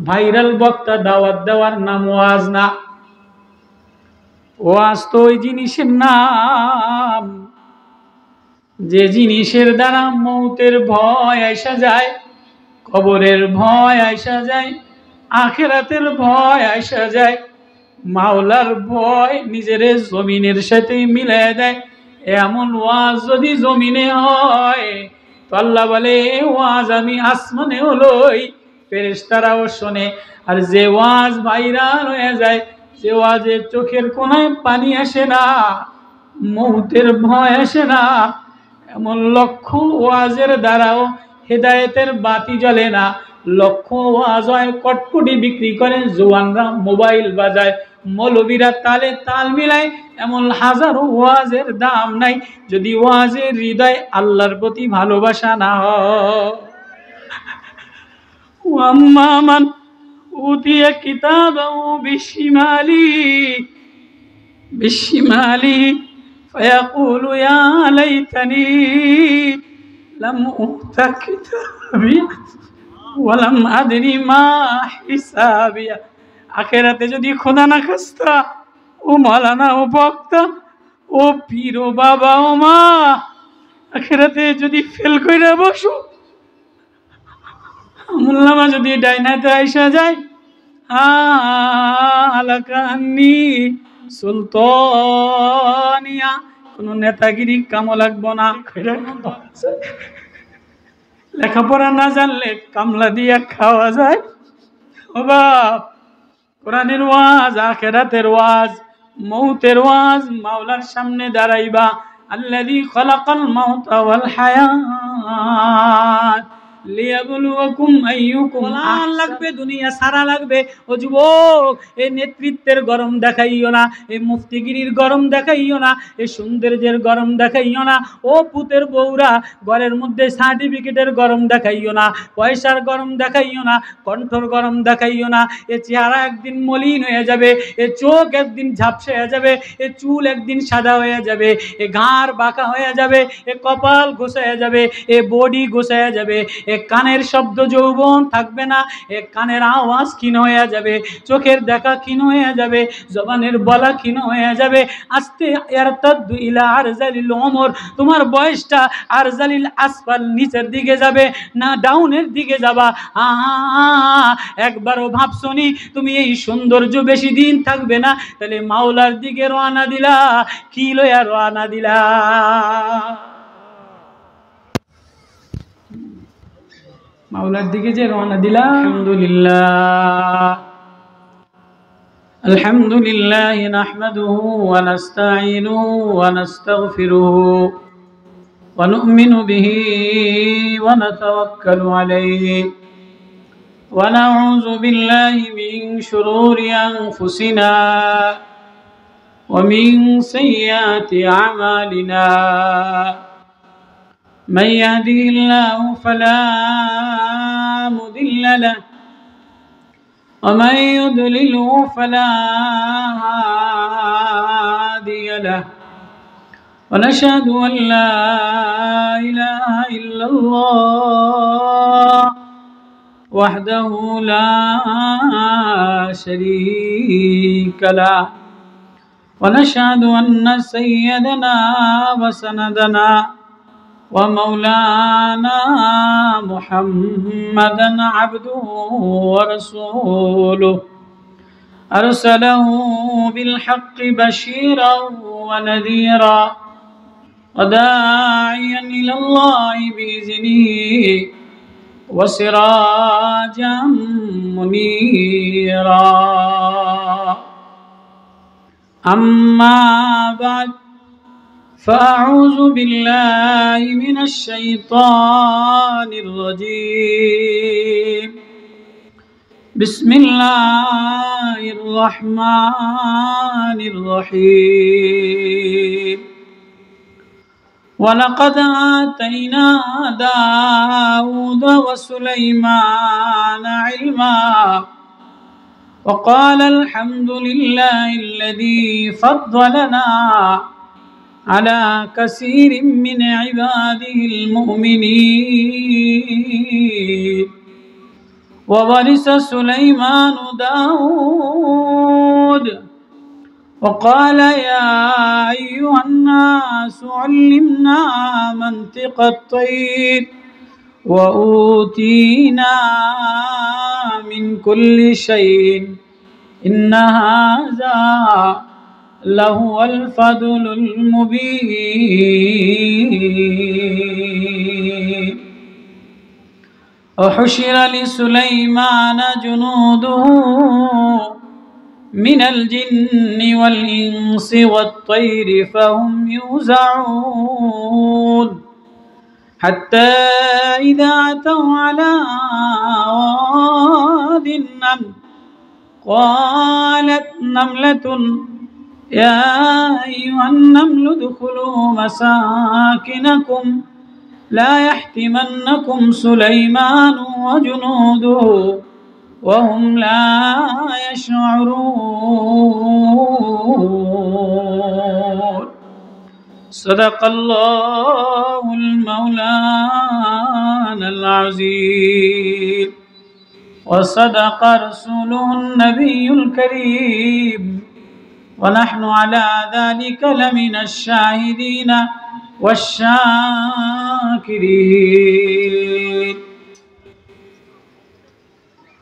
Viral বক্তা দাওয়াত দেওয়ার নাম ওয়াজ না। ওয়াজ তো ওই জিনিসের নাম যে জিনিসের দ্বারা মৌতের ভয় আইসা যায়, কবরের ভয় আইসা যায়, আখিরাতের ভয় আইসা যায়, মাওলার ভয় নিজের জমিনের সাথে মিলাই দেয়। এমন ওয়াজ যদি জমিনে হয় তো আল্লাহ বলে ওয়াজ আমি আসমানেও লই, ফেরেশতারাও শোনে। আর যে ওয়াজ ভাইরাল হয়ে যায়, যে ওয়াজের চোখের কোনায় পানি আসে না, মৌতের ভয় আসে না, এমন লক্ষ ওয়াজের দ্বারাও হেদায়েতের বাতি জ্বলে না। লক্ষ ওয়াজ হয়, কটকটি বিক্রি করে, জোয়ানরা মোবাইল বাজায়, মৌলবীরা তালে তাল মিলায়, এমন হাজারো ওয়াজের দাম নাই যদি ওয়াজের হৃদয় আল্লাহর প্রতি ভালোবাসা না হয়। ওয়াম্মা মান উতিয়া কিতাবাহু বিশিমালি ফায়াকুলু ইয়া লাইতানি লাম উতা কিতাবিয়া ওয়া লাম আদরি মা হিসাবিয়া। আখিরাতে যদি খোদা না খাস্তা, ও মাওলানা, ও বক্তা, ও পীর, ও বাবা, ও মা, আখিরাতে যদি ফেল কইরা বসো, আমুল্লামা যদি ডাইনাতে আইসা যায়, আলাকা আন্নি সুলতানিয়া, কোন নেতাগিরি কামো লাগবো না। লেখাপড়া না জানলে কামলা দিয়া খাওয়া যায়। ও বাপ, কোরআনের ওয়াজ, আখিরাতের ওয়াজ, মৌতের ওয়াজ, মাওলার সামনে দাঁড়াইবা। আল্লাযী খালাকাল মাউতা ওয়াল হায়াত লিয়াবলুয়াকুম আইয়ুকুম আহসানু। লাগবে দুনিয়া সারা লাগবে। ও যুবক, এই নেতৃত্বের গরম দেখাইও না, এই মুফতিগিরির গরম দেখাইও না, এই সৌন্দর্যের গরম দেখাইও না। ও পুতের বউরা, ঘরের মধ্যে সার্টিফিকেটের গরম দেখাইও না, পয়সার গরম দেখাইও না, কণ্ঠর গরম দেখাইও না। এ চেহারা একদিন মলিন হয়ে যাবে, এ চোখ একদিন ঝাপসা হয়ে যাবে, এ চুল একদিন সাদা হয়ে যাবে, এ ঘাড় বাঁকা হয়ে যাবে, এ কপাল গোছায় যাবে, এ বডি গোছায় যাবে, এ কানের শব্দ যৌবন থাকবে না, এ কানের আওয়াজ ক্ষীণ হয়ে যাবে, চোখের দেখা ক্ষীণ হয়ে যাবে, জবানের বলা ক্ষীণ হয়ে যাবে। আস্তে ইয়ারতাদু ইলা আরজালিল উমর, তোমার বয়সটা আরজালিল আসফাল, নিচের দিকে যাবে না ডাউনের দিকে যাবা। একবারও ভাবছনি তুমি এই সৌন্দর্য বেশি দিন থাকবে না? তাহলে মাওলার দিকে রওনা দিলা, কি লইয়া রওনা দিলা? মাওলার দিকে যে রওনা দিলা। আলহামদুলিল্লাহ নাহমাদুহু ওয়া নাস্তাঈনুহু ওয়া নাস্তাগফিরুহু ওয়া নু'মিনু বিহি ওয়া নাতাওয়াক্কালু আলাইহি ওয়া নাউযু বিল্লাহি মিন শুরুরি আনফুসিনা ওয়া মিন সাইয়্যাতি আমালিনা। من يهده الله فلا مضل له ومن يضلله فلا هادي له ونشهد أن لا إله إلا الله وحده لا شريك له ونشهد أن سيدنا وسندنا ومولانا محمدا عبده ورسوله أرسله بالحق بشيرا ونذيرا وداعيا إلى الله بإذنه وسراجا منيرا. أما بعد، فأعوذ بالله من الشيطان الرجيم. بسم الله الرحمن الرحيم. ولقد آتينا داود وسليمان علما وقال الحمد لله الذي فضلنا على كثير من عباده المؤمنين وورث سليمان داود وقال يا أيها الناس علمنا منطق الطير وأوتينا من كل شيء إن هذا لهو الفضل المبين وحشر لسليمان جنوده من الجن والإنس والطير فهم يوزعون حتى إذا أتوا على واد النمل قالت نملة يا أيها النمل ادخلوا مساكنكم لا يحطمنكم سليمان وجنوده وهم لا يشعرون صدق الله المولانا العظيم وصدق رسوله النبي الكريم ونحن على ذلك لمن الشاهدين والشاكرين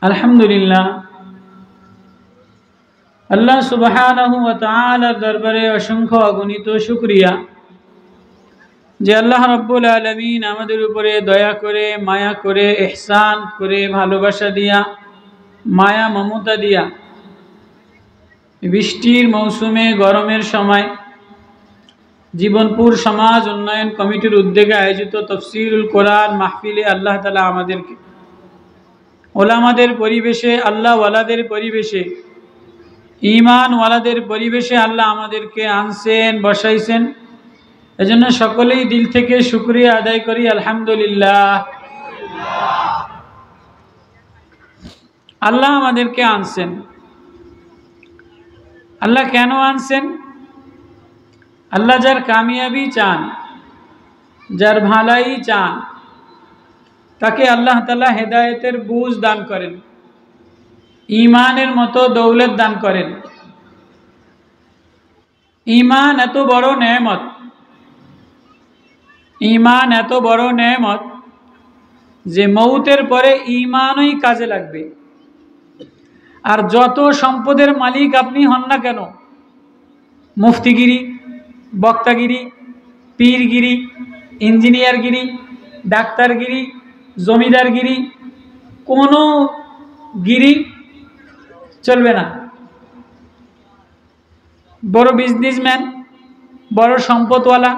الحمد لله আল্লাহ সুবহানাহু ওয়া তাআলার দরবারে অসংখ্য অগণিত শুকরিয়া যে আল্লাহ রাব্বুল আলামিন আমাদের উপরে দয়া করে মায়া করে ইহসান করে ভালোবাসা দিয়া মায়া মমতা দিয়া বৃষ্টির মৌসুমে গরমের সময় জীবনপুর সমাজ উন্নয়ন কমিটির উদ্যোগে আয়োজিত তাফসীরুল কোরআন মাহফিলে আল্লাহ তাআলা আমাদেরকে ওলামাদের পরিবেশে আল্লাহ ওয়ালাদের পরিবেশে ঈমান ওয়ালাদের পরিবেশে আল্লাহ আমাদেরকে আনছেন বসাইছেন এজন্য সকলেই দিল থেকে শুকরিয়া আদায় করি আলহামদুলিল্লাহ। আল্লাহ আমাদেরকে আনছেন, আল্লাহ কেন আনছেন? আল্লাহ যার কামিয়াবি চান, যার ভালাই চান, তাকে আল্লাহ তাআলা হেদায়েতের বুঝ দান করেন, ঈমানের মতো দৌলত দান করেন। ঈমান এত বড় নেয়ামত, ঈমান এত বড় নেয়ামত যে মৌতের পরে ঈমানই কাজে লাগবে। আর যত সম্পদের মালিক আপনি হন না কেন, মুফতিগিরি, বক্তাগিরি, পীরগিরি, ইঞ্জিনিয়ারগিরি, ডাক্তারগিরি, জমিদারগিরি, কোনো গিরি চলবে না। বড় বিজনেসম্যান, বড় সম্পদওয়ালা,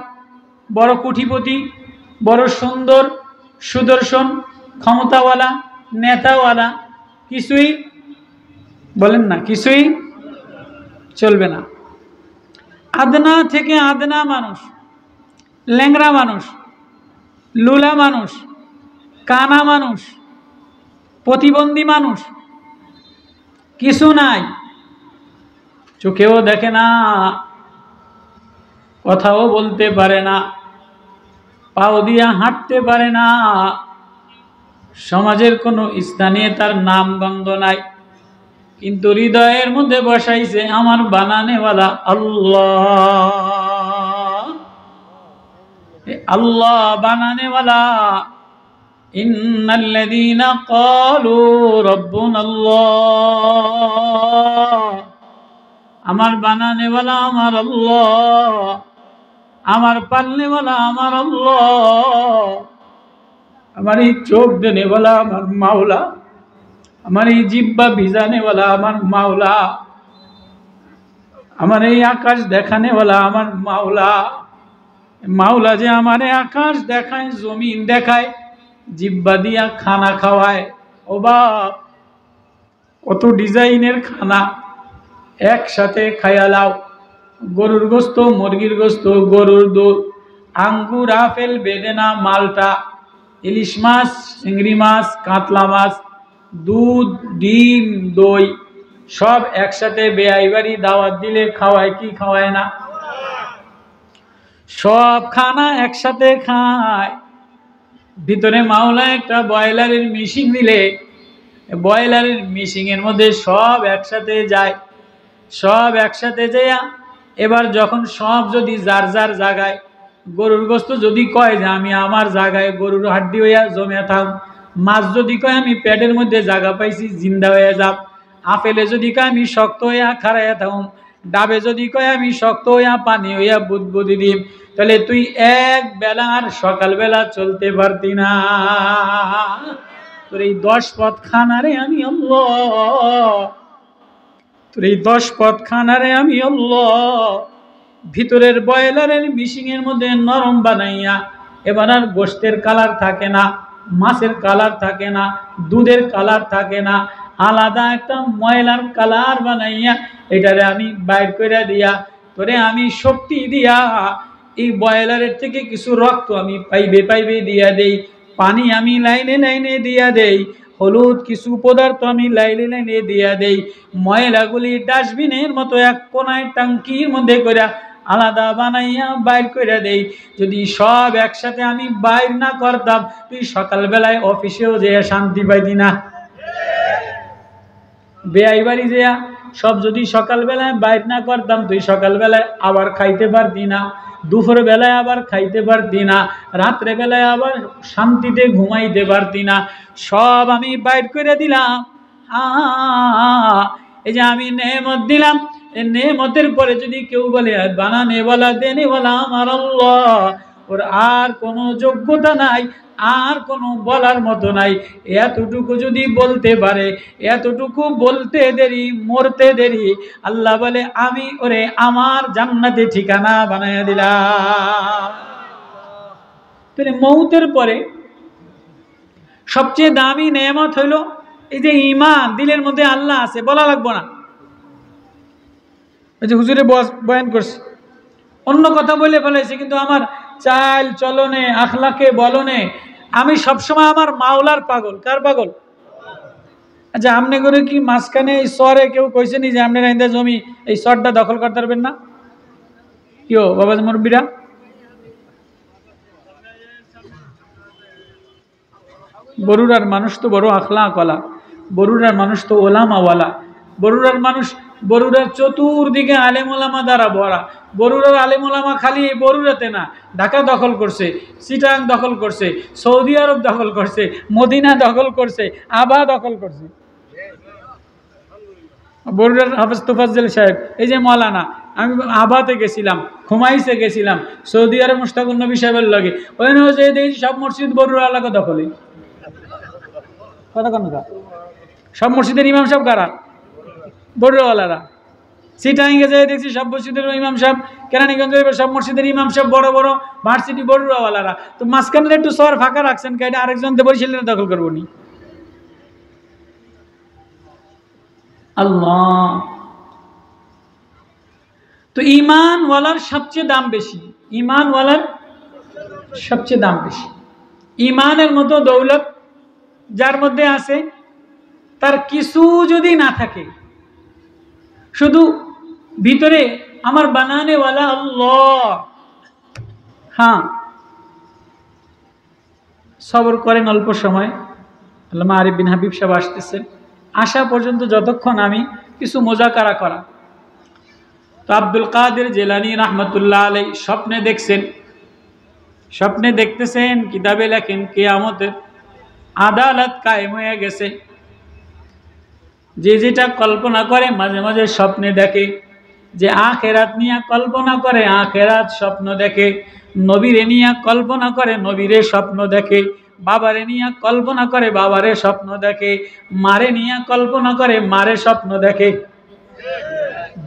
বড় কোটিপতি, বড় সুন্দর সুদর্শন ক্ষমতাওয়ালা নেতাওয়ালা কিছুই বলেন না, কিছুই চলবে না। আদনা থেকে আদনা মানুষ, ল্যাংড়া মানুষ, লুলা মানুষ, কানা মানুষ, প্রতিবন্ধী মানুষ, কিছু নাই, চোখেও দেখে না, কথাও বলতে পারে না, পাও দিয়া হাঁটতে পারে না, সমাজের কোনো স্থানে তার নাম গন্ধ নাই, কিন্তু হৃদয়ের মধ্যে বসাইছে আমার বানানেওয়ালা আল্লাহ। আল্লাহ বানানেওয়ালা, ইন্নাল্লাযীনা ক্বালু রাব্বুনাল্লাহ, আমার বানানেওয়ালা আমার আল্লাহ, আমার পালনেওয়ালা আমার আল্লাহ, আমার এই চোখ দেনেওয়ালা আমার মাওলা, আমার এই জিহ্বা ভিজানেওয়ালা আমার মাওলা, আমার এই আকাশ দেখানেওয়ালা আমার মাওলা। মাওলা যে আমারে আকাশ দেখায়, জমিন দেখায়, জিহ্বা দিয়া খানা খাওয়ায়। ও বাপ, কত ডিজাইনের খানা একসাথে খায়ালাও, গরুর গোস্ত, মুরগির গোস্ত, গরুর দুধ, আঙ্গুর, আপেল, বেদেনা, মালটা, ইলিশ মাছ, চিংড়ি মাছ, কাতলা মাছ, দুধ, ডিম, দই, সব একসাথে বেয়াইবাড়ি দাওয়াত দিলে খাওয়ায় কি খাওয়ায় না? সব খানা একসাথে খায়। ভিতরে মাওলা একটা ব্রয়লারের মেশিন দিলে ব্রয়লারের মিশিংয়ের মধ্যে সব একসাথে যায়, সব একসাথে যাইয়া এবার যখন সব যদি যার যার জায়গায়, গরুর গোস্ত যদি কয় যে আমি আমার জায়গায় গরুর হাড্ডি হইয়া জমে থাম, মাছ যদি কয় আমি পেটের মধ্যে জায়গা পাইছি জিন্দা হয়ে যাব, আপেলে যদি কয় আমি শক্ত হইয়া খাড়াইয়া থাকুম, ডাবে যদি কয় আমি শক্ত হইয়া পানি হইয়া বুদবুদি দিম, তাহলে তুই এক বেলা আর সকালবেলা চলতে পারতি না। তোর এই 10 পথ খানারে আমি আল্লাহ, তোর এই 10 পথ খানারে আমি আল্লাহ ভিতরের ব্রয়লারের মিশিংয়ের মধ্যে নরম বানাইয়া এবার আর গোশতের কালার থাকে না, মাছের কালার থাকে না, দুধের কালার থাকে না, আলাদা একটা ময়লার কালার বানাইয়া এটারে আমি বাইর করে দিয়া তোরে আমি শক্তি দিয়া এই ব্রয়লারের থেকে কিছু রক্ত আমি পাইবে দিয়া দেই, পানি আমি লাইনে লাইনে দিয়া দেই, হলুদ কিছু পদার্থ আমি লাইনে লাইনে দিয়া দেই, ময়লাগুলি ডাস্টবিনের মতো এক কোনায় ট্যাঙ্কির মধ্যে করে আলাদা বানাইয়া বাইর করে দেই। যদি সব একসাথে আমি বাইর না করতাম তুই সকালবেলায় অফিসেও যেয়ে শান্তি পাইতি না। বেয়াই বাড়ি যেয়া সব যদি সকালবেলায় বাইর না করতাম তুই সকালবেলায় আবার খাইতে পারতি না, দুপুর বেলায় আবার খাইতে পারতি না, রাত্রে বেলায় আবার শান্তিতে ঘুমাইতে পারতি না। সব আমি বাইর করে দিলাম। এই যে আমি নেমত দিলাম, এই নেমতের পরে যদি কেউ বলে বানানে বলা দেনে বলা আমার আল্লাহ, ওর আর কোনো যোগ্যতা নাই, আর কোনো বলার মতো নাই। এতটুকু যদি বলতে পারে, এতটুকু বলতে দেরি মরতে দেরি, আল্লাহ বলে আমি ওরে আমার জান্নাতে ঠিকানা বানাইয়া দিলাম। তাহলে মৌতের পরে সবচেয়ে দামি নেয়ামত হইল এই যে ঈমান, দিলের মধ্যে আল্লাহ আছে, বলা লাগবো না। এই যে হুজুরে বয়ান করছে, অন্য কথা বলে ফেলেছে, কিন্তু আমার চাল চলনে আখলাকে বলনে আমি সবসময় আমার মাওলার পাগল। কার পাগল? আচ্ছা আমনে করে কি মাঝখানে এই শহরে কেউ কইছে নি যে আপনারা ইন্দা জমি এই শহরটা দখল করতে পারবেন না? কেউ বাবা মুরব্বীরা? বরুড়ার মানুষ তো বড় আখলাকওয়ালা, বরুড়ার মানুষ তো ওলামাওয়ালা, বরুড়ার মানুষ, বরুড়ার চতুর্দিকে আলেম ওলামা দ্বারা ভরা। বরুড়ার আলেম ওলামা খালি বরুড়াতে না, ঢাকা দখল করছে, চিটাং দখল করছে, সৌদি আরব দখল করছে, মদিনা দখল করছে, আবা দখল করছে। বরুড়ার হাফেজ তোফাজ্জল সাহেব, এই যে মৌলানা, আমি আবাতে গেছিলাম, খুমাইসে গেছিলাম, সৌদি আরব মুশতাকুন নবী সাহেবের লগে, ওই যে দেখি সব মসজিদ বরুড়া এলাকা দখলে। কথা কেন? সব মসজিদের ইমাম সাহেব কারা? বড়ওয়ালারা। সিটাঙ্গে যায় দেখছি সব মসজিদের ইমাম সাহেব, কেরানীগঞ্জের সব মসজিদের ইমাম সাহেব বড় বড় ভার্সিটি বড়ওয়ালারা। তো মাঝখানে একটু শহর ফাঁকা রাখছেন কেন? আরেকজন বরিশালের দখল করবো নি? আল্লাহ। তো ঈমানওয়ালার সবচেয়ে দাম বেশি, ঈমানওয়ালার সবচেয়ে দাম বেশি। ঈমানের মতো দৌলত যার মধ্যে আছে, তার কিছু যদি না থাকে, শুধু ভিতরে আমার বানানেওয়ালা আল্লাহ, হ্যাঁ সবর করেন অল্প সময়। আল্লামা আরিফ বিন হাবিব সাহেব আসতেছেন, আসা পর্যন্ত যতক্ষণ আমি কিছু মোজাকারা করা। তো আব্দুল কাদের জিলানী রাহমাতুল্লাহ আলাইহি স্বপ্নে দেখছেন, স্বপ্নে দেখতেছেন, কিতাবে লেখেন কিয়ামতের আদালত কায়েম হয়ে গেছে। যে যেটা কল্পনা করে মাঝে মাঝে স্বপ্নে দেখে, যে আখেরাত নিয়ে কল্পনা করে আখেরাত স্বপ্ন দেখে, নবীরে নিয়ে কল্পনা করে নবীরে স্বপ্ন দেখে, বাবারে নিয়ে কল্পনা করে বাবারে স্বপ্ন দেখে, মারে নিয়ে কল্পনা করে মারে স্বপ্ন দেখে,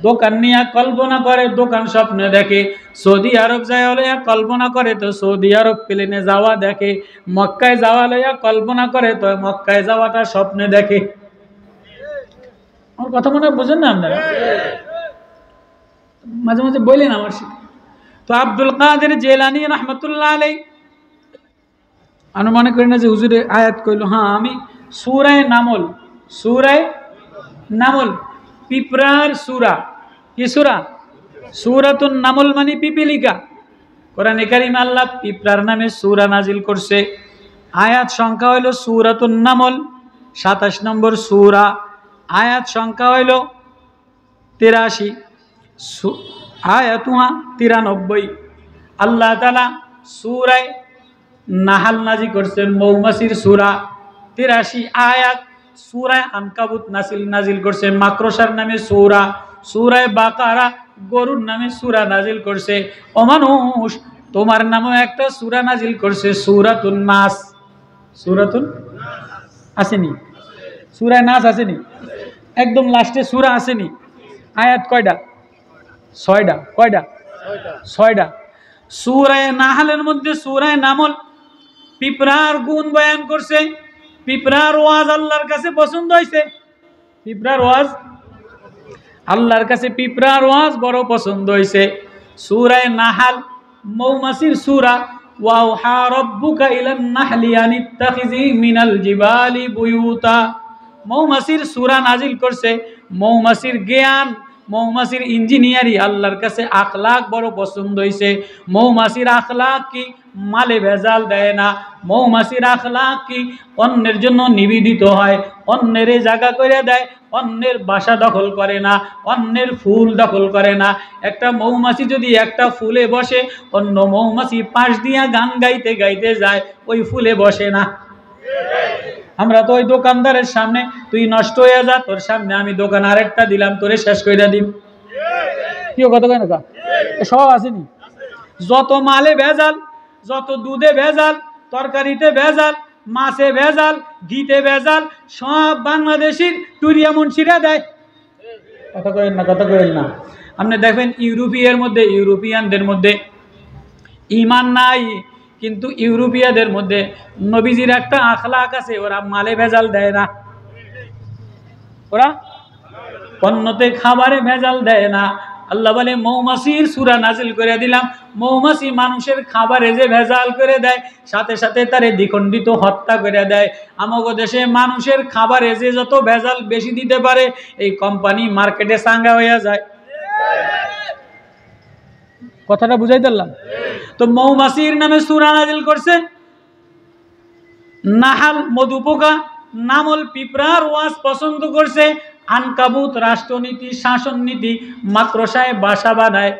দোকান নিয়ে কল্পনা করে দোকান স্বপ্ন দেখে, সৌদি আরব যায় লইয়া কল্পনা করে তো সৌদি আরব প্লেনে যাওয়া দেখে, মক্কায় যাওয়া লইয়া কল্পনা করে তো মক্কায় যাওয়াটা স্বপ্নে দেখে। আমার কথা মনে বুঝেন না আপনারা? মাঝে মাঝে বললেন আমার সাথে। তো আব্দুল কাদের জিলানী রাহমাতুল্লাহ আলাইহি, আমি মনে করি না যে হুজুরে আয়াত কইল, হ্যাঁ আমি সূরা নামল, সূরা নামল পিঁপড়ার সূরা, কি সূরা? সূরাতুন নামল মানে পিপিলিকা। কোরআনে কারিমে আল্লাহ পিঁপড়ার নামে সূরা নাজিল করছে। আয়াত সংখ্যা হইল সূরাতুন নামল 27 নম্বর সূরা, আয়াত সংখ্যা হইল 83, আয়াতুহা 93। আল্লাহ তাআলা সূরায়ে নাহাল নাজিল করছেন মৌমাছির সূরা 83 আয়াত। সূরায়ে আনকাবুত নাজিল করছে মাকড়সার নামে সূরা। সূরায়ে বাকারা গরুর নামে সূরা নাজিল করছে। ও মানুষ, তোমার নামে একটা সূরা নাজিল করছে সূরাতুন নাস। সূরাতুন আসেনি? সূরায়ে নাস আসেনি? একদম লাস্টে সূরা আসেনি? আয়াত কয়টা? 6টা। কয়টা? 6টা। সূরায়ে নাহলের মধ্যে সূরায়ে নামল পিঁপড়ার গুণ বয়ান করছে। পিঁপড়ার ওয়াজ আল্লাহর কাছে পছন্দ হয়েছে। পিঁপড়ার ওয়াজ আল্লাহর কাছে পিঁপড়ার ওয়াজ বড় পছন্দ হয়েছে। সূরায়ে নাহাল মৌমাছির সূরা। ওয়াহা রাব্বুকা ইলান নাহলি আনিত্তাখিযি মিনাল জিবালি বুয়ুতা। মৌমাছির সূরা নাজিল করছে। মৌমাছির জ্ঞান, মৌমাছির ইঞ্জিনিয়ারিং আল্লাহর কাছে আখলাক বড় পছন্দ হয়েছে। মৌমাছির আখলাক কি? মালে ভেজাল দেয় না। মৌমাছির আখলাক কি? অন্যের জন্য নিবেদিত হয়, অন্যের জায়গা করে দেয়, অন্যের বাসা দখল করে না, অন্যের ফুল দখল করে না। একটা মৌমাছি যদি একটা ফুলে বসে, অন্য মৌমাছি পাশ দিয়া গান গাইতে গাইতে যায়, ওই ফুলে বসে না। আমরা তো ওই দোকানদারের সামনে, তুই নষ্ট হয়ে যা, তোর সামনে আমি দোকান আরেকটা দিলাম, তোরে শেষ করে দিম। কেউ কত কেন সব আসেনি? যত মালে ভেজাল, যত দুধে ভেজাল, তরকারিতে ভেজাল, মাছে ভেজাল, ঘিতে ভেজাল, সব বাংলাদেশের টুরিয়া মুন্সিরা দেয়। কথা কইেন না, কথা কইেন না। আপনি দেখবেন ইউরোপিয়ানদের মধ্যে ঈমান নাই, কিন্তু ইউরোপিয়ানদের মধ্যে নবীজির একটা আখলাক আছে, ওরা মালে ভেজাল দেয় না। ওরা পণ্যতে খাবারে ভেজাল দেয় না। আল্লাহ বলে মৌমাছির সূরা নাজিল করে দিলাম। মৌমাছি মানুষের খাবারে যে ভেজাল করে দেয়, সাথে সাথে তারে দ্বিখণ্ডিত হত্যা করে দেয়। আমাগো দেশে মানুষের খাবারে যে যত ভেজাল বেশি দিতে পারে, এই কোম্পানি মার্কেটে চাঙ্গা হইয়া যায়। কথাটা বুঝাই দিলাম? তো মৌমাছির নামে সূরা নাজিল করছে। নাহাল মধুপোকা, নামল পিঁপড়ার ওয়াজ পছন্দ করছে। আনকাবুত রাষ্ট্রনীতি, শাসন নীতি, মাকড়সায় বাসা বানায়।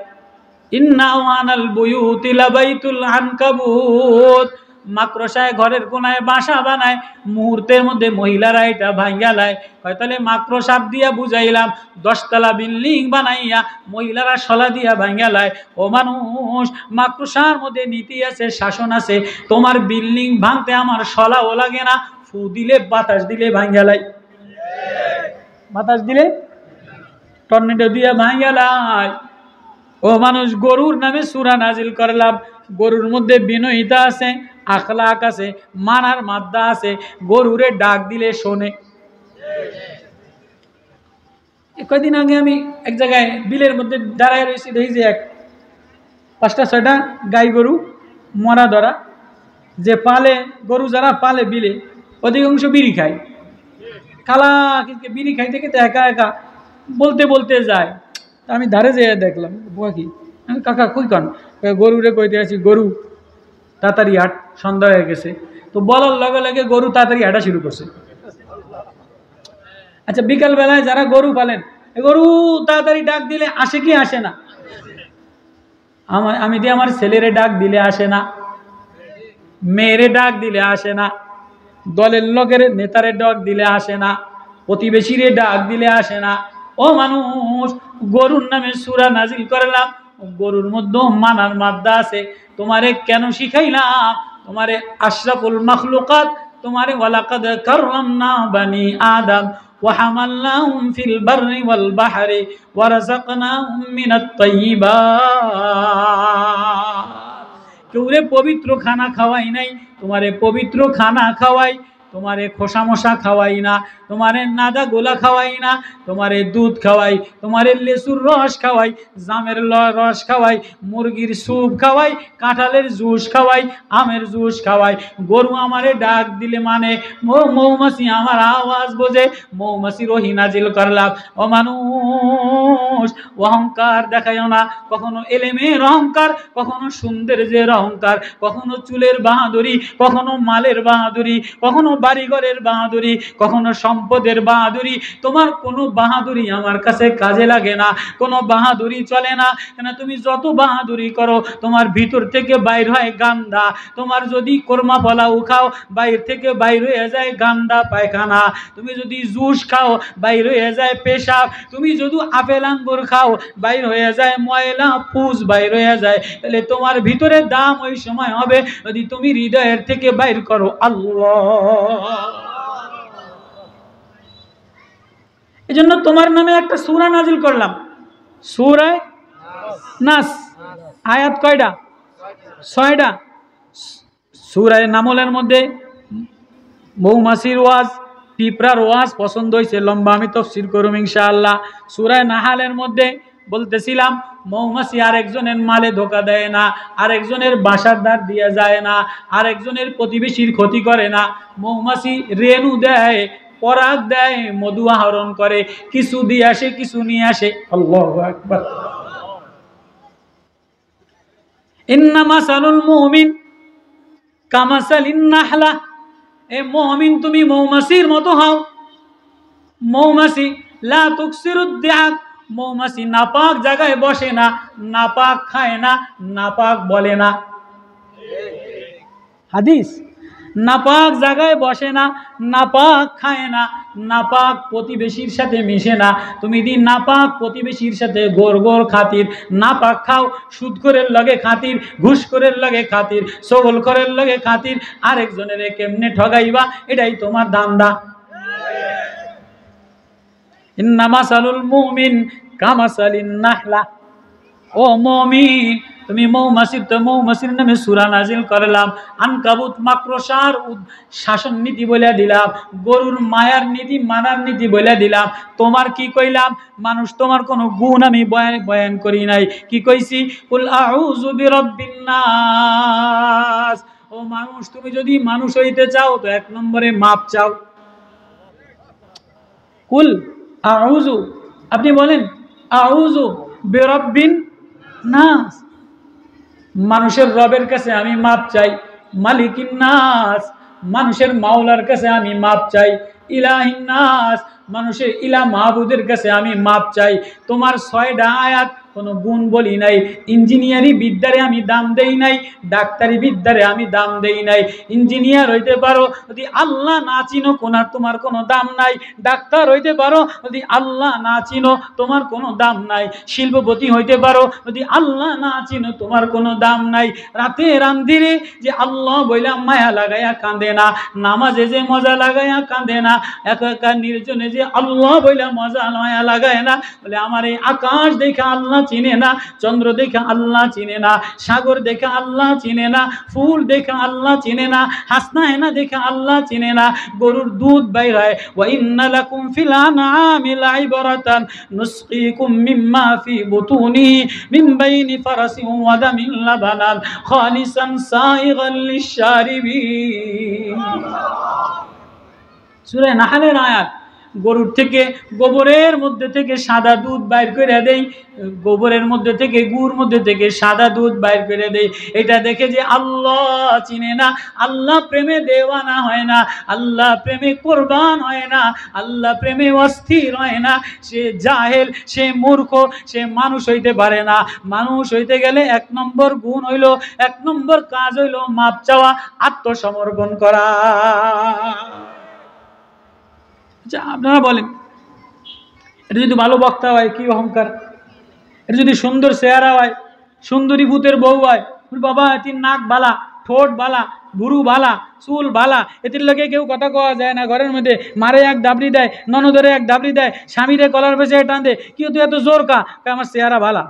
ইন্না ওয়ানাল বুয়ুতি লাবাইতুল আনকাবুত, মাকড়সায় ঘরের কোনায় বাসা বানায়, মুহূর্তের মধ্যে মহিলারা এটা ভাঙ্গা লায়। তাহলে মাকড়সাপ দিয়া বুঝাইলাম, 10 তলা বিল্ডিং বানাইয়া মহিলারা শলা দিয়া ভাঙ্গা লায়। ও মানুষ, মাকড়সার মধ্যে নীতি আছে, শাসন আছে। তোমার বিল্ডিং ভাঙতে আমার শলাও লাগে না, ফু দিলে বাতাস দিলে ভাঙ্গা লাই। বাতাস দিলে টর্নেডো দিয়া ভাঙ্গা লাই। ও মানুষ, গরুর নামে সূরা নাজিল করলাম। গরুর মধ্যে বিনয়িতা আছে, আখলাক আছে, মানার মাদ্দা আছে। গরুরে ডাক দিলে শোনে। কয়েকদিন আগে আমি এক জায়গায় বিলের মধ্যে দাঁড়ায় রয়েছি, দেখি যে 5টা-6টা গাই গরু মরা ধরা। যে পালে গরু, যারা পালে বিলে, অধিকাংশ বিড়ি খায়। কালা বিড়ি খাইতে খেতে একা একা বলতে বলতে যায়। আমি ধারে যেয়ে দেখলাম, বুয়া কি কাকা কই কন? গরুরে কইতে আছি, গরু তাড়াতাড়ি হাট, সন্ধ্যা হয়ে গেছে। তো বলার লগে লগে গরু তাড়াতাড়ি হাঁটা শুরু করছে। আচ্ছা, বিকাল বেলায় যারা গরু পালেন, গরু তাড়াতাড়ি ডাক দিলে আসে কি আসে না? আমি দিয়ে আমার ছেলেরে ডাক দিলে আসে না, মেয়েরে ডাক দিলে আসে না, দলের লোকের নেতারে ডাক দিলে আসে না, প্রতিবেশীরে ডাক দিলে আসে না। ও মানুষ, গরুর নামে সূরা নাজিল করলাম। গরুর মধ্যে মানার মাদ্দা আছে। তোমারে কেন শিখাইলাম? তোমারে আশরাফুল মাখলুকাত, তোমারে ওয়ালাকাদ কাররামনা বানি আদম ওয়া হামালনাহুম ফিল বাররি ওয়াল বাহরি ওয়া রাযাকনাহুম মিনাত তাইয়্যিবাত। কেউরে পবিত্র খানা খাওয়াই নাই, তোমারে পবিত্র খানা খাওয়াই। তোমারে খোসা মশা খাওয়াই না, তোমারে নাদা গোলা খাওয়াই না, তোমারে দুধ খাওয়াই, তোমারে লেসুর রস খাওয়াই, জামের রস খাওয়াই, মুরগির স্যুপ খাওয়াই, কাঁঠালের জুস খাওয়াই, আমের জুস খাওয়াই। গরু আমারে ডাক দিলে মানে, মৌমাছি আমার আওয়াজ বোঝে, মৌমাছি রহি নাজিল করলাম। ও মানুষ, অহংকার দেখাইও না। কখনো এলেমের অহংকার, কখনো সৌন্দর্যের অহংকার, কখনো চুলের বাহাদুরি, কখনো মালের বাহাদুরি, কখনো বাড়িঘরের বাহাদুরি, কখনো সম্পদের বাহাদুরি, তোমার কোনো বাহাদুরি আমার কাছে কাজে লাগে না, কোনো বাহাদুরি চলে না। কেন তুমি যত বাহাদুরি করো তোমার ভিতর থেকে বাইর হয় গান্দা। তোমার যদি কোরমা পোলাও খাও বাইর থেকে বাইর হয়ে যায় গান্দা পায়খানা, তুমি যদি জুস খাও বাইর হয়ে যায় পেশাব, তুমি যদি আপেল আঙ্গুর খাও বাইর হয়ে যায় ময়লা পুজ বাইর হয়ে যায়। তাহলে তোমার ভিতরে দাম ওই সময় হবে যদি তুমি হৃদয়ের থেকে বাইর করো আল্লাহ। এই জন্য তোমার নামে একটা সূরা নাজিল করলাম, সূরা নাস। আয়াত কয়টা? 6টা। সূরা নামলের মধ্যে মৌমাছির ওয়াজ, পিঁপড়ার ওয়াজ পছন্দ হয়েছে, লম্বা আমি তাফসীর করব ইনশাআল্লাহ। সূরা নাহালের মধ্যে বলতেছিলাম মৌমাছি আরেকজনের মালে ধোকা দেয় না, আরেকজনের বাসার দ্বার দিয়ে যায় না, আরেকজনের প্রতিবেশীর ক্ষতি করে না। মৌমাছি রেণু দেয়, পরাগ দেয়, মধু আহরণ করে, কিছু দিয়ে আসে কিছু নিয়ে আসে। আল্লাহু আকবার। ইন্নামা সালুল মুমিন কামাসালিন নাহলা, এ মুমিন তুমি মৌমাছির মতো হও। মৌমাছি লা তুকসিরুদ দিআক, মৌমাছি নাপাক জায়গায় বসে না, নাপাক খায় না, নাপাক বলে না। হাদিস, নাপাক জায়গায় বসে না, নাপাক খায় না, নাপাক প্রতিবেশীর সাথে মিশে না। তুমি যদি নাপাক প্রতিবেশীর সাথে গোর গোর খাতির, নাপাক খাও, সুদখোরের লগে খাতির, ঘুষখোরের লগে খাতির, ছগলখোরের লগে খাতির, আরেকজনের কেমনে ঠগাইবা, এটাই তোমার ধান্দা। ইন্নামা সালুল মুমিন কামাসালিন নাহলা, ও মুমিন তুমি মৌমাছির, তো মৌমাছির নামে সূরা নাজিল করলাম। আনকাবুত মাকড়সার শাসন নীতি বলে দিলাম, গরুর মায়ার নীতি মানার নীতি বলে দিলাম। তোমার কি কইলাম? মানুষ তোমার কোনো গুণ আমি বয়ান করি নাই। কি কইছি? কুল আউযু বিরাব্বিন নাস। ও মানুষ, তুমি যদি মানুষ হইতে চাও তো 1 নম্বরে মাপ চাও। কুল আউযু, আপনি বলেন আউযু বিরাব্বিন নাস, মানুষের রবের কাছে আমি মাপ চাই। মালিকিন নাস, মানুষের মাওলার কাছে আমি মাপ চাই। ইলাহিন নাস, মানুষের ইলা মাহবুদের কাছে আমি মাপ চাই। তোমার 6টা আয়াত কোনো গুণ বলি নাই। ইঞ্জিনিয়ারি বিদ্যারে আমি দাম দেই নাই, ডাক্তারি বিদ্যারে আমি দাম দেই নাই। ইঞ্জিনিয়ার হইতে পারো, যদি আল্লাহ না চিনো তোমার কোনো দাম নাই। ডাক্তার হইতে পারো, যদি আল্লাহ না চিনো তোমার কোনো দাম নাই। শিল্পপতি হইতে পারো, যদি আল্লাহ না চিনো তোমার কোনো দাম নাই। রাতে রান্ধিরে যে আল্লাহ বইলা মায়া লাগাইয়া কাঁদে না, নামাজে যে মজা লাগাইয়া কাঁদে না, একা একা নির্জনে যে আল্লাহ বইলা মজা মায়া লাগায় না, বলে আমার এই আকাশ দেখে আল্লাহ চিনে না, চন্দ্র দেখে আল্লাহ চিনে না, সাগর দেখে আল্লাহ চিনে না, ফুল দেখে আল্লাহ চিনে না, হাসনা হেনা দেখে আল্লাহ চিনে না। গরুর দুধ বাইর হয়, ওয়া ইন্না লাকুম ফিল আনআমি লাইবরাতান নুসকিকুম মিম্মা ফি বুতুনি মিন বাইনি ফারাসিন ওয়া দামিন লাবানান খালিসান সাইগান লিশ-শারিবিন। সূরা নাহলের আয়াত। গরুর থেকে গোবরের মধ্যে থেকে সাদা দুধ বাইর করে দেই, গোবরের মধ্যে থেকে গুড় মধ্যে থেকে সাদা দুধ বাইর করে দেই। এটা দেখে যে আল্লাহ চিনে না, আল্লাহ প্রেমে দেওয়ানা হয় না, আল্লাহ প্রেমে কোরবান হয় না, আল্লাহ প্রেমে অস্থির হয় না, সে জাহেল, সে মূর্খ, সে মানুষ হইতে পারে না। মানুষ হইতে গেলে 1 নম্বর গুণ হইল, 1 নম্বর কাজ হইল মাপ চাওয়া, আত্মসমর্পণ করা। আচ্ছা, আপনারা বলেন, এটা যদি ভালো বক্তা হয় কি অহংকার, এটা যদি সুন্দর চেহারা হয়, সুন্দরী ভূতের বউ হয়, বাবা এটির নাক বালা, ঠোঁট বালা, ভুরু বালা, চুল বালা, এটির লোকে কেউ কথা কওয়া যায় না। ঘরের মধ্যে মারে 1 দাবড়ি দেয়, ননদরে 1 দাবড়ি দেয়, স্বামীরে কলার পেছে টান দেয়, কেউ তুই এত জোর কা, আমার চেহারা বালা।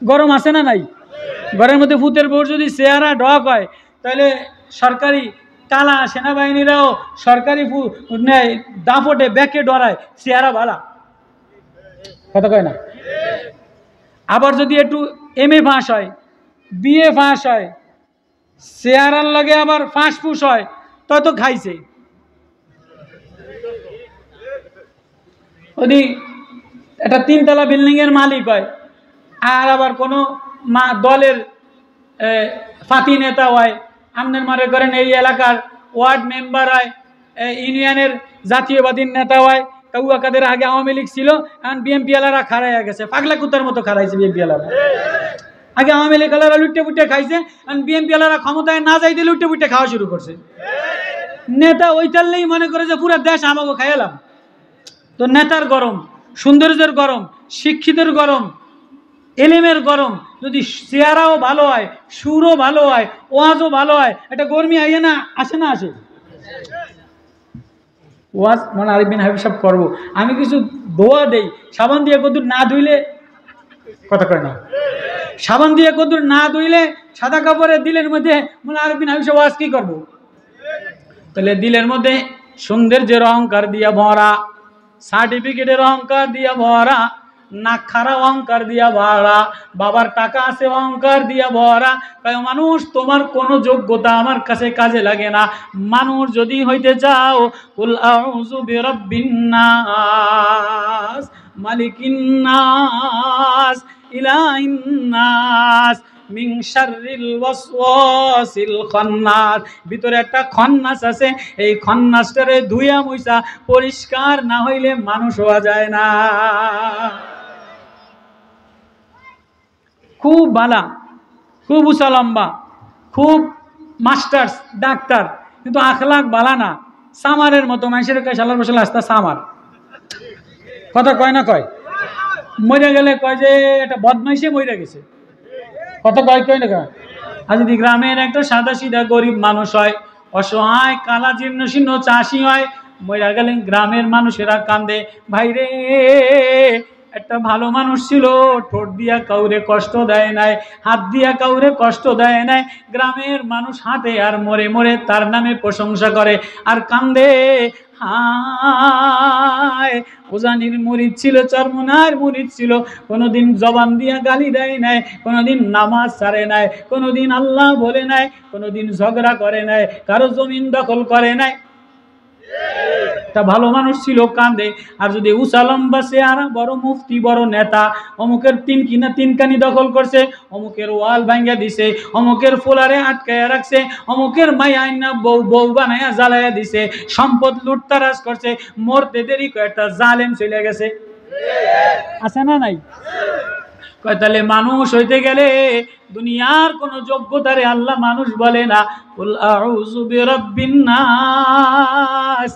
গরম আছে না নাই? ঘরের মধ্যে ভূতের বউ যদি চেহারা ঢক হয়, তাহলে সরকারি কালা সেনাবাহিনীরাও সরকারি দাপটে ব্যাকে ডরায়, চেহারা ভালা, কথা কয় না। আবার যদি একটু MA পাস হয়, BA পাস হয়, চেহারার লগে আবার ফাঁসফুস হয়, তত খাইছে। যদি একটা 3 তলা বিল্ডিং এর মালিক হয়, আর আবার কোনো দলের ফাতি নেতা হয়, আপনার মনে করেন এই এলাকার ওয়ার্ড মেম্বার হয়, ইউনিয়নের জাতীয়বাদী নেতা হয়। কাদের আগে আওয়ামী লীগ ছিল, এখন বিএনপি আলারা খারাইয়া গেছে, পাগলা কুত্তার মতো খারাইছে বিএনপি আলারা। আগে আওয়ামী লীগ আলারা লুটে পুটে খাইছে, এখন বিএনপি আলারা ক্ষমতায় না যাইতে লুটে পুটে খাওয়া শুরু করছে। নেতা ওইটারলেই মনে করে যে পুরো দেশ আমাকে খাইলাম। তো নেতার গরম, সৌন্দর্যের গরম, শিক্ষিতের গরম, এলেমের গরম, যদি চেহারাও ভালো হয়, সুরও ভালো হয়, ওয়াজও ভালো হয়, এটা গরমি আইয়ে না আসে না আসে। ওয়াজ মানে আরিফ বিন হাবিব সাহেব করবো, আমি কিছু দোয়া দেই, সাবান দিয়ে কদ্দুর না ধুইলে, কথা কয় না, সাবান দিয়ে কদ্দুর না ধুইলে সাদা কাপড়ের দিলের মধ্যে মানে আরিফ বিন হাবিব সাহেব ওয়াজ কি করবো? তাহলে দিলের মধ্যে সৌন্দর্যের অহংকার দিয়া ভরা, সার্টিফিকেটের অহংকার দিয়া ভরা, নাক খারা অহংকার দিয়া ভরা, বাবার টাকা আছে অহংকার দিয়া ভরা। মানুষ তোমার কোনো যোগ্যতা আমার কাছে কাজে লাগে না। মানুষ যদি হইতে চাও, কুল আউযু বিরাব্বিন নাস, মালিকিন নাস, ইলাহিন নাস, মিন শাররিল ওয়াসওয়াসিল খান্নাস। ভিতরে একটা খন্নাস আছে, এই খন্নাসটারে ধুইয়া মুইসা পরিষ্কার না হইলে মানুষ হওয়া যায় না। খুব বালা, খুব উঁচা লম্বা, খুব মাস্টার্স ডাক্তার, কিন্তু আখলাক বালা না, সামারের মতো মানুষের কয় সালার বসে আসতা সামার। কথা কয় না কয়? মরে গেলে কয় যে এটা বদমাইশে মরে গেছে, কথা কয় কয় না কয়। আর যদি গ্রামের একটা সাদা সিধা গরিব মানুষ হয়, অসহায় কালা জীর্ণ শীর্ণ চাষি হয়, মরে গেলে গ্রামের মানুষেরা কান্দে, ভাইরে একটা ভালো মানুষ ছিল, ঠোঁট দিয়া কাউরে কষ্ট দেয় নাই, হাত দিয়া কাউরে কষ্ট দেয় নাই। গ্রামের মানুষ হাঁটে আর মরে মরে তার নামে প্রশংসা করে আর কান্দে, হায় উজানির মুরিদ ছিল, চরমনার মুরিদ ছিল, কোনোদিন জবান দিয়া গালি দেয় নাই, কোনোদিন নামাজ ছাড়ে নাই, কোনোদিন আল্লাহ বলে নাই, কোনোদিন ঝগড়া করে নাই, কারো জমিন দখল করে নাই। একটা ভালো মানুষ ছিল, কান্দে। আর যদি উঁচা লম্বা চেহারা, বড় মুফতি, বড় নেতা, অমুকের তিনকানি দখল করছে, অমুকের ওয়াল ভাঙ্গা দিছে, অমুকের ফোলারে আটকায়া রাখছে, অমুকের মাইয়া আইনা বউ বানায়া জ্বালায়া দিছে, সম্পদ লুটতারাজ করছে, মরতে দেরি কয়েকটা জালেম চলে গেছে, আছে না নাই? কয় তাহলে মানুষ হইতে গেলে দুনিয়ার কোন যোগ্যতারে আল্লাহ মানুষ বলে না। কুল আউযু বিরাব্বিন নাস,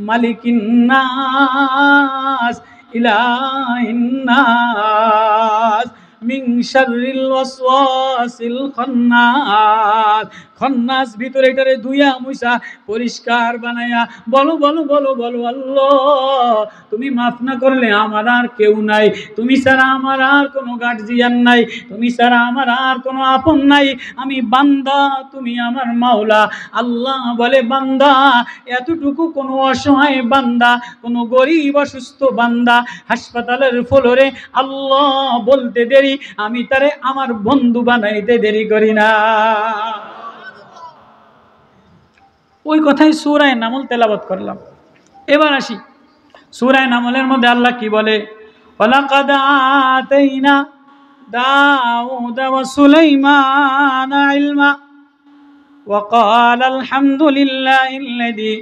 মালিকিন নাস, ইলাহিন নাস, মিন শাররিল ওয়াসওয়াসিল খান্নাস। খন্নাস ভিতরে এটারে ধুইয়া মুইসা পরিষ্কার বানায়া বলো বলো বলো বলো, আল্লাহ তুমি মাফ না করলে আমার আর কেউ নাই, তুমি ছাড়া আমার আর কোনো গার্জিয়ান নাই, তুমি ছাড়া আমার আর কোনো আপন নাই, আমি বান্দা, তুমি আমার মাওলা। আল্লাহ বলে, বান্দা এতটুকু কোনো অসহায় বান্দা, কোনো গরিব অসুস্থ বান্দা হাসপাতালের ফ্লোরে আল্লাহ বলতে দেরি, আমি তারে আমার বন্ধু বানাইতে দেরি করি না। ওই কথাই সূরা নামল তেলাওয়াত করলাম। এবার আসি সূরা নামলের মধ্যে আল্লাহ কি বলে, ওয়ালাকাদ আতাইনা দাউদা ওয়া সুলাইমানা ইলমা ওয়া ক্বালা আলহামদুলিল্লাহিল্লাযী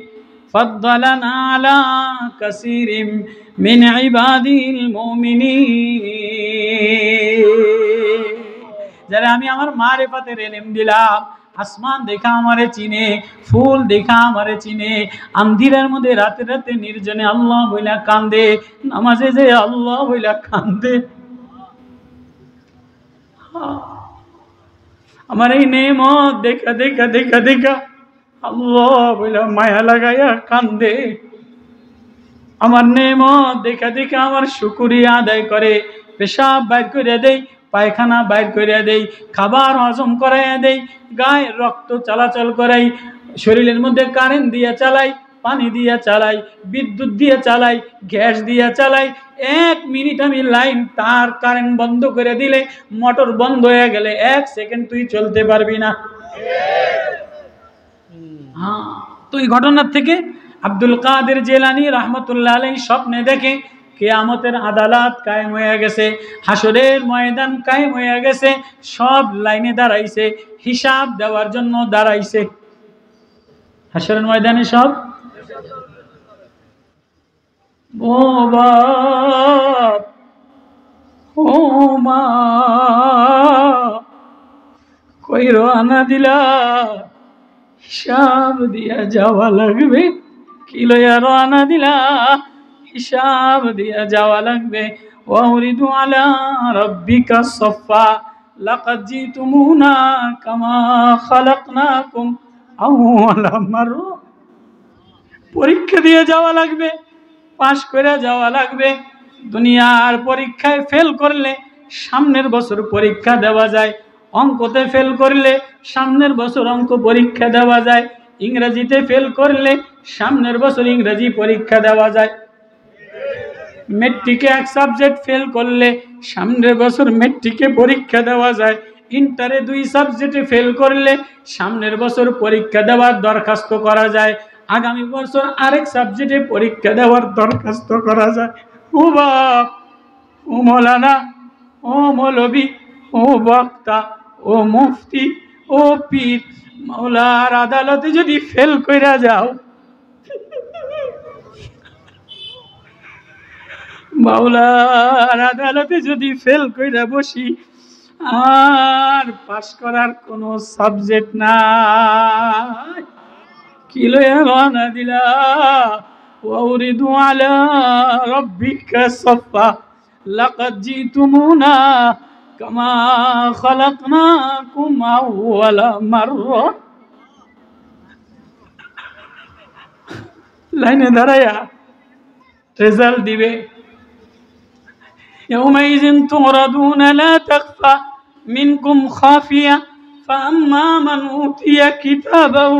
ফাদ্দালানা আলা কাসীরিম মিন ইবাদিল মুমিনিন। যারা আমি আমার মারিফাতের ইলম দিলাম, আসমান দেখা আমারে চিনে, ফুল দেখা আমারে চিনে, আন্ধিরের মধ্যে রাতে রাতে নির্জনে আল্লাহ বইলা কান্দে, নামাজে যে আল্লাহ বইলা কান্দে, আমার এই নেমত দেখা দেখা দেখা দেখা আল্লাহ বইলা মায়া লাগাইয়া কান্দে, আমার নেমত দেখা দেখা আমার শুকরিয়া আদায় করে, পেশাব বাইর করে দেই, পায়খানা বাইর করে দেই, খাবার হজম করাইয়া দেই, গায়ে রক্ত চলাচল করাই, শরীরের মধ্যে কারেন্ট দিয়ে চালাই, পানি দিয়ে চালাই, বিদ্যুৎ দিয়ে চালাই, গ্যাস দিয়ে চালাই। 1 মিনিট আমি লাইন তার কারেন্ট বন্ধ করে দিলে, মোটর বন্ধ হয়ে গেলে 1 সেকেন্ড তুই চলতে পারবি না। হ্যাঁ, তো এই ঘটনার থেকে আব্দুল কাদের জিলানী রাহমাতুল্লাহ আলাইহি স্বপ্নে দেখে কিয়ামতের আদালত কায়েম হয়ে গেছে, হাসরের ময়দান কায়েম হয়ে গেছে, সব লাইনে দাঁড়াইছে, হিসাব দেওয়ার জন্য দাঁড়াইছে। হাসরের ময়দানে সব। ও বাপ, ও মা, কই রওনা দিলা? হিসাব দিয়া যাওয়া লাগবে। কি লইয়া রওনা দিলা? হিসাব দিয়া যাওয়া লাগবে। ওয়াউরিদু আলা রাব্বিকা সাফফা লাকাদ জিতুমুনা কামা খালাকনাকুম আউওয়ালা মাররা। পরীক্ষা দিয়ে যাওয়া লাগবে, পাশ করে যাওয়া লাগবে। দুনিয়ার পরীক্ষায় ফেল করলে সামনের বছর পরীক্ষা দেওয়া যায়। অঙ্কতে ফেল করলে সামনের বছর অঙ্ক পরীক্ষা দেওয়া যায়। ইংরেজিতে ফেল করলে সামনের বছর ইংরেজি পরীক্ষা দেওয়া যায়। মেট্রিকে এক সাবজেক্ট ফেল করলে সামনের বছর মেট্রিকে পরীক্ষা দেওয়া যায়। ইন্টারে 2 সাবজেক্টে ফেল করলে সামনের বছর পরীক্ষা দেওয়ার দরখাস্ত করা যায়। আগামী বছর আরেক সাবজেক্টে পরীক্ষা দেওয়ার দরখাস্ত করা যায়। ও বাপ, ও মৌলানা, ও মৌলবী, ও বক্তা, ও মুফতি, ও পীর, মাওলার আদালতে যদি ফেল কইরা যাও, মাওলার আদালতে যদি ফেল কইরা বসি, আর পাস করার কোনো সাবজেক্ট নাই। কি লইয়া রওনা দিলা? ওয়াউরিদু আলা রাব্বিকা সাফফা লাকাদ জিতুমুনা কামা খালাকনাকুম আউওয়ালা মাররা। লাইনে দাঁড়ায়া রেজাল্ট দিবে। يومئذ تعرضون لا تخفى منكم خافية فأما من أوتي كتابه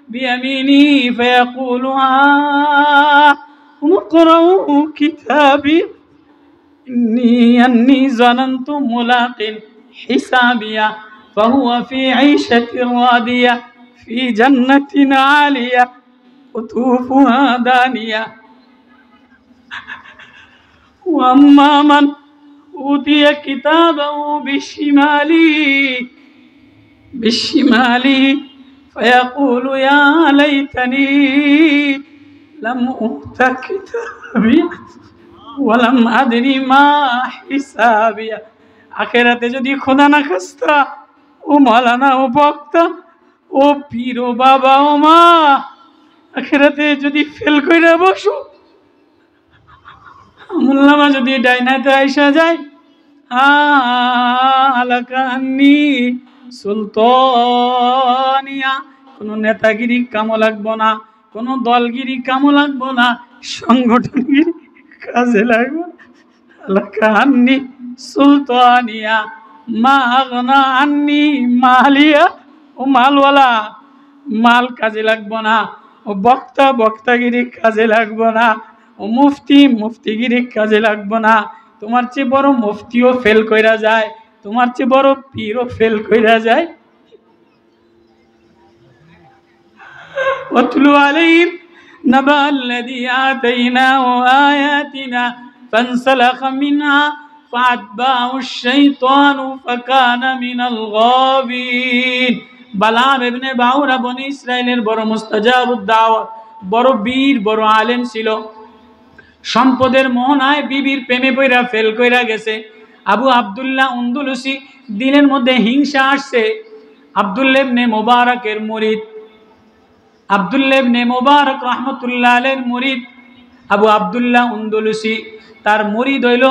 بيمينه فيقول هاؤم اقرءوا كتابي إني ظننت ملاق حسابيا فهو في عيشة راضية في جنة عالية قطوفها دانية وأما من أوتي كتابه بشماله فيقول يا ليتني لم أوت كتابي ولم أدري ما حسابي। আখেরাতে যদি খোদা না খাস্তা, ও মাওলানা, ও বক্তা, ও পীর, ও বাবা, ও মা, আখেরাতে যদি ফেল কইরা বসো, আমুল্লামা যদি ডাইনাতে আইসা যায়, আলাকা আন্নি সুলতানিয়া, কোনো নেতাগিরি কামো লাগবো না, কোনো দলগিরি কামো লাগবো না, সংগঠনগিরি কাজে লাগবে। আলাকা আন্নি সুলতানিয়া মা আগনা আন্নি মালিয়া, ও মালওয়ালা, মাল কাজে লাগবো না। ও বক্তা, বক্তাগিরি কাজে লাগবো না। ও মুফতি, মুফতিগিরি কাজে লাগবো না। তোমার চেয়ে বড় মুফতিও ফেল কইরা যায়, তোমার চেয়ে বড় পীরও ফেল কইরা যায়। ওয়াতলু আলাইহিম নাবা আল্লাযী আতাইনাহু আয়াতিনা ফানসালাখা মিনহা ফাআতবাহু আশ-শাইতানু ফাকানা মিনাল গাবিন। বালাম ইবনে বাউরা বনি ইসরাইলের বড় মুস্তাজাবুদ দাওয়াত, বড় বীর, বড় আলেম ছিল। সম্পদের মোহনায় বিবির প্রেমে পইরা ফেল কইরা গেছে। আবু আব্দুল্লাহ উন্দুলুসি, দিলের মধ্যে হিংসা আসছে। আব্দুল্লাহ ইবনে মুবারকের মুরিদ, আব্দুল্লাহ ইবনে মুবারক রাহমাতুল্লাহ আলাইহির মুরিদ আবু আব্দুল্লাহ উন্দুলুসি। তার মুরিদ হইল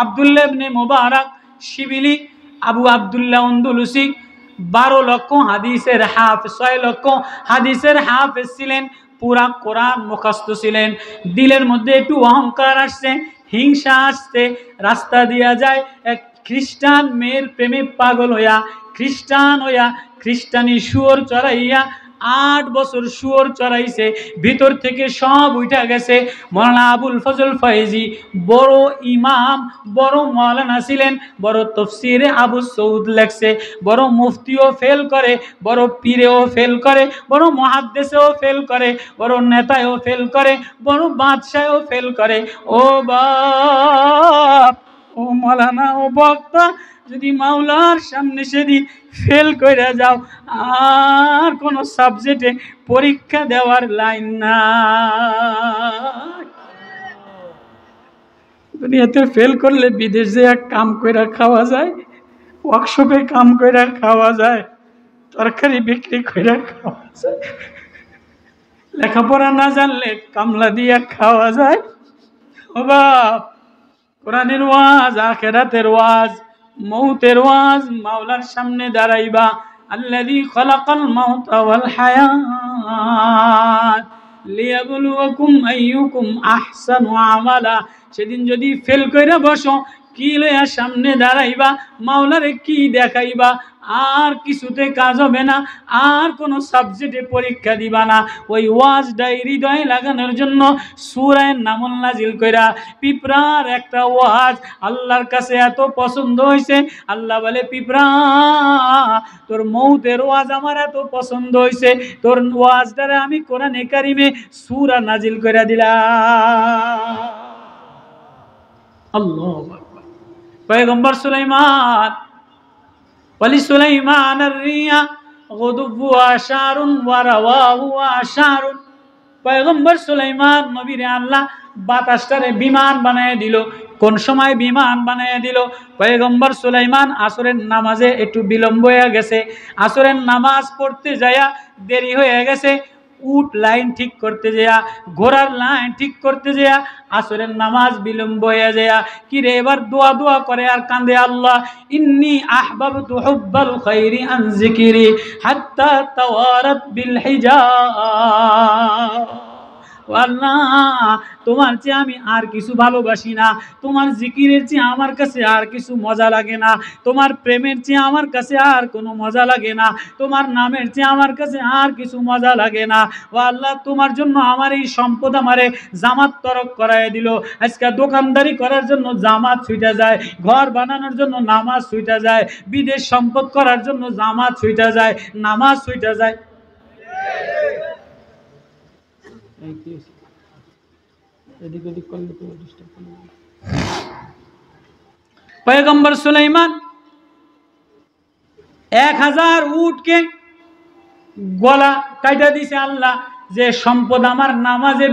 আব্দুল্লাহ ইবনে মুবারক শিবিলি। আবু আব্দুল্লাহ উন্দুলুসি 12 লক্ষ হাদিসের হাফেজ, 6 লক্ষ হাদিসের হাফেজ ছিলেন। পুরা কোরআন মুখস্থ ছিলেন। দিলের মধ্যে একটু অহংকার আসছে, হিংসা আসছে। রাস্তা দিয়া যায় এক খ্রিস্টান মেয়ের প্রেমে পাগল হইয়া, খ্রিস্টান হইয়া খ্রিস্টানি শুয়োর চড়াইয়া 8 বছর শুয়োর চড়াইছে, ভিতর থেকে সব উঠা গেছে। মাওলানা আবুল ফজল ফয়েজি বড় ইমাম, বড় মাওলানা ছিলেন, বড় তফসিরে আবু সৌদ লেখছে। বড় মুফতিও ফেল করে, বড় পীরেও ফেল করে, বড় মুহাদ্দিসেও ফেল করে, বড় নেতায়ও ফেল করে, বড় বাদশাহও ফেল করে। ও বাপ, ও মাওলানা, ও বক্তা, যদি মাওলার সামনে সেদিন ফেল করে যাও, আর কোনো সাবজেক্টে পরীক্ষা দেওয়ার লাইন না। দুনিয়াতে ফেল করলে বিদেশ যে এক কাম কইরা খাওয়া যায়, ওয়ার্কশপে কাম কইরা খাওয়া যায়, তরকারি বিক্রি কইরা খাওয়া যায়, লেখাপড়া না জানলে কামলা দিয়া খাওয়া যায়। ও বাপ, কোরআনের ওয়াজ, আখিরাতের ওয়াজ, মৌতের ওয়াজ, মাওলার সামনে দাঁড়াইবা। আল্লাযী খালাকাল মাউতা ওয়াল হায়াত লিয়াবলুয়াকুম আইয়ুকুম আহসানু আমালা। সেদিন যদি ফেল কইরা বসো, কি লইয়া সামনে দাঁড়াইবা, মাওলারে কি দেখাইবা, আর কিছুতে কাজ হবে না, আর কোনো সাবজেক্টে পরীক্ষা দিবা না। ওই ওয়াজটা হৃদয়ে লাগানোর জন্য সূরা নামল নাজিল কইরা পিঁপড়ার একটা ওয়াজ আল্লাহর কাছে এত পছন্দ হইছে, আল্লাহ বলে পিঁপড়া, তোর মৌতের ওয়াজ আমার এত পছন্দ হইছে, তোর ওয়াজ দ্বারা আমি কোরআনে কারিমে সূরা নাজিল কইরা দিলাম। আল্লাহু আকবার। পয়গম্বর সুলাইমান, ওয়ালি সুলাইমান আর-রিয়া গুদুবুহা শারুন ওয়া রাওয়াহুহা শারুন। পয়গম্বর সুলাইমান নবীরে আল্লাহ বাতাসটারে বিমান বানায় দিল। কোন সময় বিমান বানায় দিল? পয়গম্বর সুলাইমান আসরের নামাজে একটু বিলম্ব হয়ে গেছে, আসরের নামাজ পড়তে যায়া দেরি হয়ে গেছে, উট লাইন ঠিক করতে যায়া, ঘোড়ার লাইন ঠিক করতে যায়া আসরের নামাজ বিলম্ব হয়ে যায়া, কি রে এবার দোয়া দোয়া করে আর কান্দে, আল্লাহ ইন্নী আহবাবতু হুব্বাল খাইরি আন যিকরি হাত্তা তাওয়ারাত বিল হিজাব। আল্লাহ, তোমার চেয়ে আমি আর কিছু ভালোবাসি না, তোমার জিকিরের চেয়ে আমার কাছে আর কিছু মজা লাগে না, তোমার প্রেমের চেয়ে আমার কাছে আর কোনো মজা লাগে না, তোমার নামের চেয়ে আমার কাছে আর কিছু মজা লাগে না। ও আল্লাহ, তোমার জন্য আমার এই সম্পদ আমারে জামাত তরক করায় দিল। আজকে দোকানদারি করার জন্য জামাত ছুইটা যায়, ঘর বানানোর জন্য নামাজ ছুইটা যায়, বিদেশ সম্পদ করার জন্য জামাত ছুইটা যায়, নামাজ ছুইটা যায়। পয়গম্বর সুলাইমান 1000 উটকে গলা কাইটা দিছে আল্লাহ, যে সম্পদ আমার নামাজে